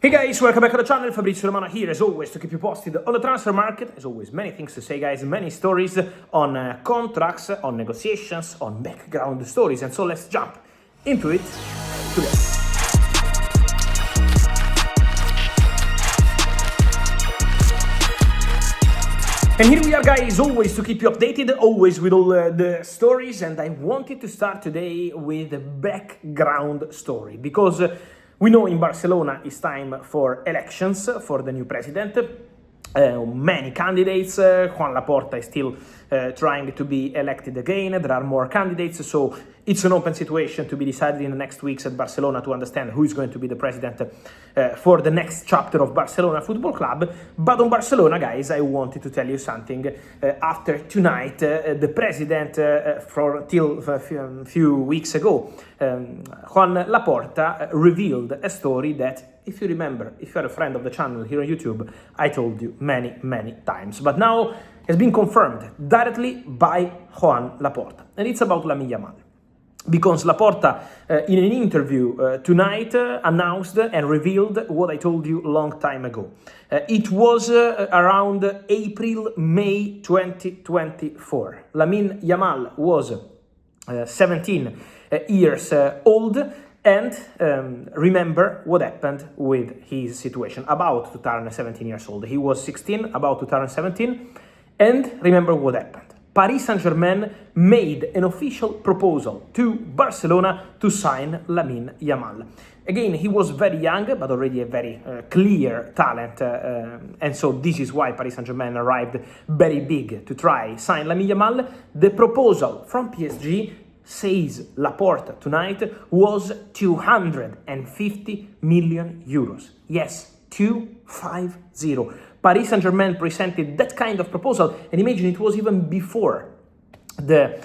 Hey guys, welcome back to the channel. Fabrizio Romano here as always to keep you posted on the transfer market. As always, many things to say guys, many stories on contracts, on negotiations, on background stories. And so let's jump into it today. And here we are guys, always to keep you updated, always with all the stories. And I wanted to start today with a background story because we know in Barcelona it's time for elections for the new president. Many candidates. Joan Laporta is still trying to be elected again. There are more candidates, so it's an open situation to be decided in the next weeks at Barcelona to understand who is going to be the president for the next chapter of Barcelona Football Club. But on Barcelona, guys, I wanted to tell you something. After tonight, the president, till a few weeks ago, Joan Laporta revealed a story that, if you remember, if you're a friend of the channel here on YouTube, I told you many times. But now has been confirmed directly by Joan Laporta. And it's about Yamal. Because Laporta, in an interview tonight, announced and revealed what I told you a long time ago. It was around April-May 2024. Lamine Yamal was 17 years old. And remember what happened with his situation, about to turn 17 years old. He was 16, about to turn 17, and remember what happened. Paris Saint-Germain made an official proposal to Barcelona to sign Lamine Yamal. Again, he was very young, but already a very clear talent, and so this is why Paris Saint-Germain arrived very big to try sign Lamine Yamal. The proposal from PSG, says Laporta tonight, was 250 million euros. Yes, 250. Paris Saint-Germain presented that kind of proposal, and imagine it was even before the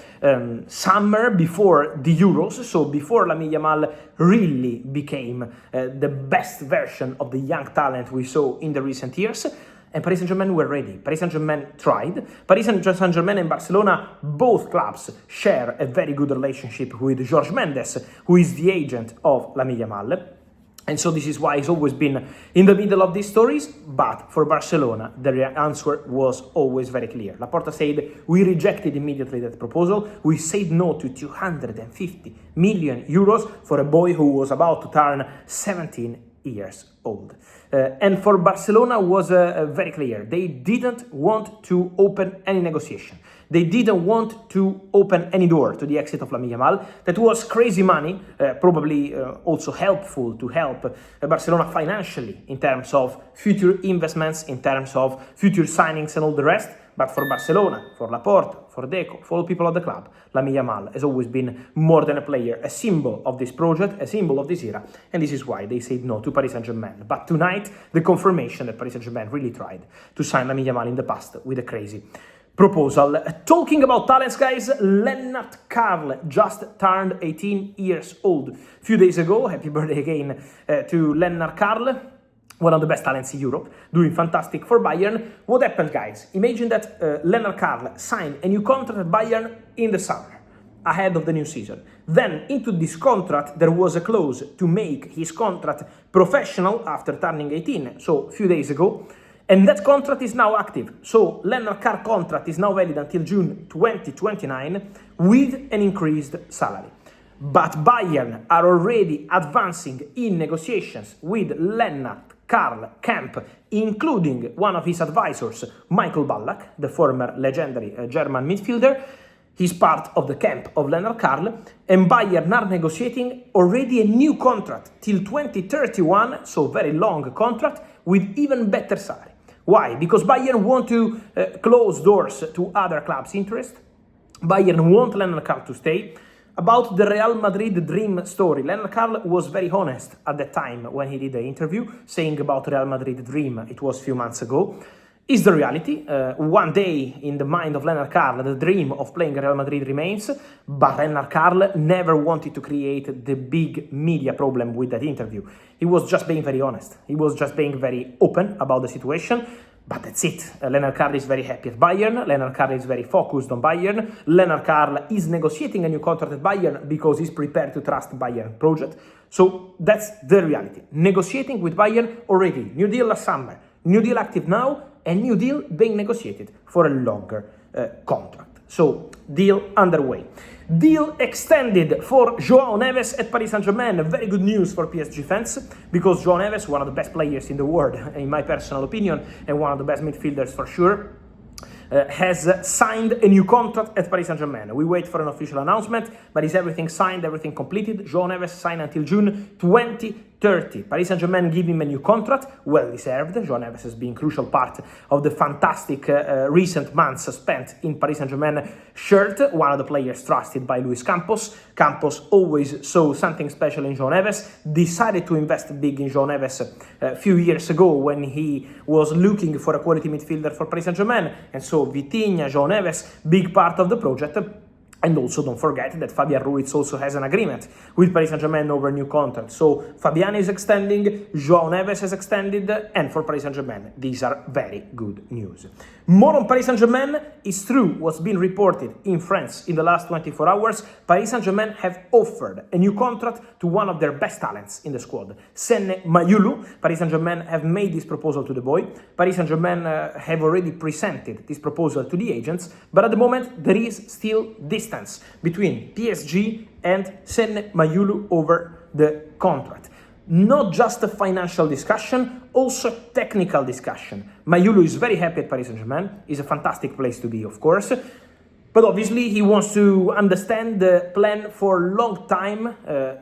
summer, before the Euros, so before Lamine Yamal really became the best version of the young talent we saw in the recent years. And Paris Saint-Germain were ready. Paris Saint-Germain tried. Paris Saint-Germain and Barcelona, both clubs, share a very good relationship with Jorge Mendes, who is the agent of Lamine Yamal. And so this is why he's always been in the middle of these stories. But for Barcelona, the answer was always very clear. Laporta said, we rejected immediately that proposal. We said no to 250 million euros for a boy who was about to turn 17 years old. And for Barcelona was very clear. They didn't want to open any negotiation. They didn't want to open any door to the exit of Lamine Yamal. That was crazy money, probably also helpful to help Barcelona financially in terms of future investments, in terms of future signings and all the rest. But for Barcelona, for Laporta, for Deco, for all people of the club, Lamine Yamal has always been more than a player, a symbol of this project, a symbol of this era, and this is why they said no to Paris Saint-Germain. But tonight, the confirmation that Paris Saint-Germain really tried to sign Lamine Yamal in the past with a crazy proposal. Talking about talents, guys, Karl just turned 18 years old a few days ago. Happy birthday again to Karl. One of the best talents in Europe, doing fantastic for Bayern. What happened, guys? Imagine that Karl signed a new contract at Bayern in the summer, ahead of the new season. Then, into this contract, there was a clause to make his contract professional after turning 18, so a few days ago. And that contract is now active. So, Karl contract is now valid until June 2029 with an increased salary. But Bayern are already advancing in negotiations with Karl camp, including one of his advisors, Michael Ballack, the former legendary German midfielder. He's part of the camp of Karl, and Bayern are negotiating already a new contract till 2031, so very long contract with even better salary. Why? Because Bayern want to close doors to other clubs' interest. Bayern want Karl to stay. About the Real Madrid dream story, Karl was very honest at the time when he did the interview, saying about Real Madrid dream, it was a few months ago. Is the reality. One day in the mind of Karl, the dream of playing Real Madrid remains, but Karl never wanted to create the big media problem with that interview. He was just being very honest. He was just being very open about the situation. But that's it. Lennart Karl is very happy at Bayern. Lennart Karl is very focused on Bayern. Lennart Karl is negotiating a new contract at Bayern because he's prepared to trust Bayern project. So that's the reality. Negotiating with Bayern already. New deal last summer. New deal active now. And new deal being negotiated for a longer contract. So deal underway. Deal extended for João Neves at Paris Saint-Germain. Very good news for PSG fans, because João Neves, one of the best players in the world, in my personal opinion, and one of the best midfielders for sure, has signed a new contract at Paris Saint-Germain. We wait for an official announcement, but is everything signed, everything completed? João Neves signed until June 2030. Paris Saint-Germain give him a new contract, well deserved. João Neves has been a crucial part of the fantastic recent months spent in Paris Saint-Germain shirt, one of the players trusted by Luis Campos. Campos always saw something special in João Neves, decided to invest big in João Neves a few years ago when he was looking for a quality midfielder for Paris Saint-Germain, and so Vitinha, João Neves, big part of the project. And also don't forget that Fabian Ruiz also has an agreement with Paris Saint-Germain over a new contract. So Fabian is extending, João Neves has extended, and for Paris Saint-Germain, these are very good news. More on Paris Saint-Germain. It's true what's been reported in France in the last 24 hours. Paris Saint-Germain have offered a new contract to one of their best talents in the squad, Mayulu. Paris Saint-Germain have made this proposal to the boy. Paris Saint-Germain have already presented this proposal to the agents, but at the moment there is still distance between PSG and Mayulu over the contract. Not just a financial discussion, also technical discussion. Mayulu is very happy at Paris Saint-Germain. It's a fantastic place to be, of course. But obviously he wants to understand the plan for long time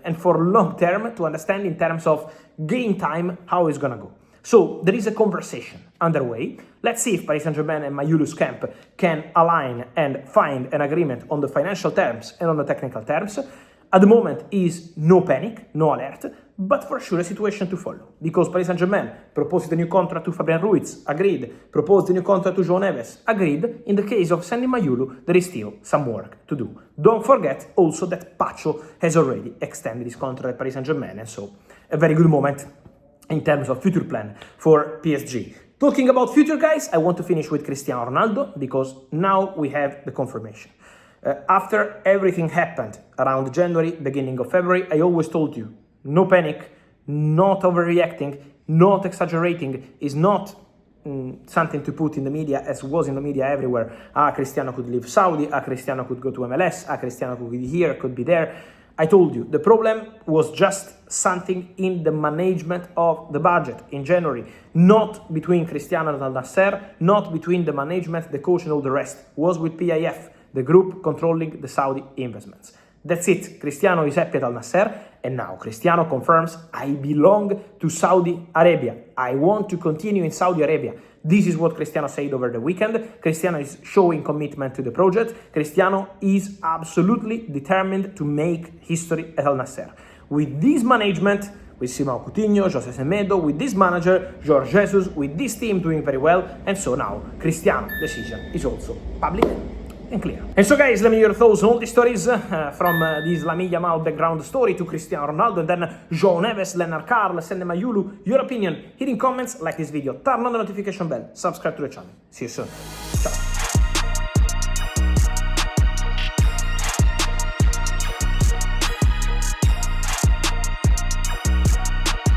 and for long term, to understand in terms of game time how it's going to go. So there is a conversation underway. Let's see if Paris Saint-Germain and Mayulu's camp can align and find an agreement on the financial terms and on the technical terms. At the moment is no panic, no alert, but for sure a situation to follow. Because Paris Saint-Germain proposed a new contract to Fabian Ruiz, agreed. Proposed a new contract to João Neves, agreed. In the case of Mayulu, there is still some work to do. Don't forget also that Pacho has already extended his contract at Paris Saint-Germain, and so a very good moment in terms of future plan for PSG. Talking about future, guys, I want to finish with Cristiano Ronaldo, because now we have the confirmation. After everything happened around January, beginning of February, I always told you, no panic, not overreacting, not exaggerating, is not something to put in the media as was in the media everywhere. Cristiano could leave Saudi, Cristiano could go to MLS, Cristiano could be here, could be there. I told you, the problem was just something in the management of the budget in January, not between Cristiano and Nassr, not between the management, the coach and all the rest. It was with PIF, the group controlling the Saudi investments. That's it. Cristiano is happy at Al Nassr, and now Cristiano confirms, I belong to Saudi Arabia. I want to continue in Saudi Arabia. This is what Cristiano said over the weekend. Cristiano is showing commitment to the project. Cristiano is absolutely determined to make history at Al Nassr. With this management, with Simão Coutinho, José Semedo, with this manager, Jorge Jesus, with this team doing very well, and so now Cristiano's decision is also public and clear. And so guys, let me hear your thoughts on all these stories, from this Yamal background story to Cristiano Ronaldo, and then João Neves, Lennart Karl, Mayulu. Your opinion here in comments, like this video, turn on the notification bell, subscribe to the channel. See you soon. Ciao.